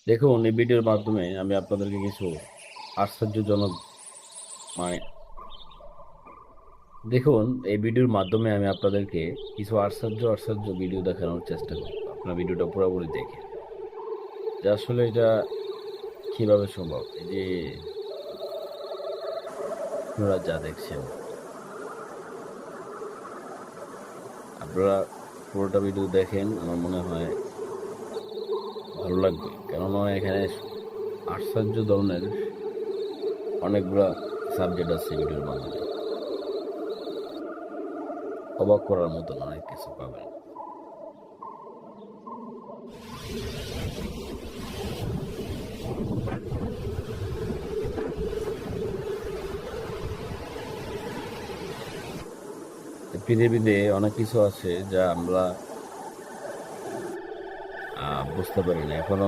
দেখুন, এই ভিডিওর মাধ্যমে আমি আপনাদেরকে কিছু আশ্চর্যজনক মানে দেখুন, এই ভিডিওর মাধ্যমে আমি আপনাদেরকে কিছু আশ্চর্য আশ্চর্য ভিডিও দেখানোর চেষ্টা করব। আপনার ভিডিওটা পুরোপুরি দেখে যে আসলে এটা কিভাবে সম্ভব। এই যে আপনারা যা দেখছেন, আপনারা পুরোটা ভিডিও দেখেন, আমার মনে হয় ভালো লাগবে। কেননা এখানে আশ্চর্য ধরনের অনেকগুলা সাবজেক্ট আছে ভিডিওর মাধ্যমে। অবাক করার মতন অনেক কিছু পাবেন। পৃথিবীতে অনেক কিছু আছে যা আমরা বুঝতে পারি না, এখনো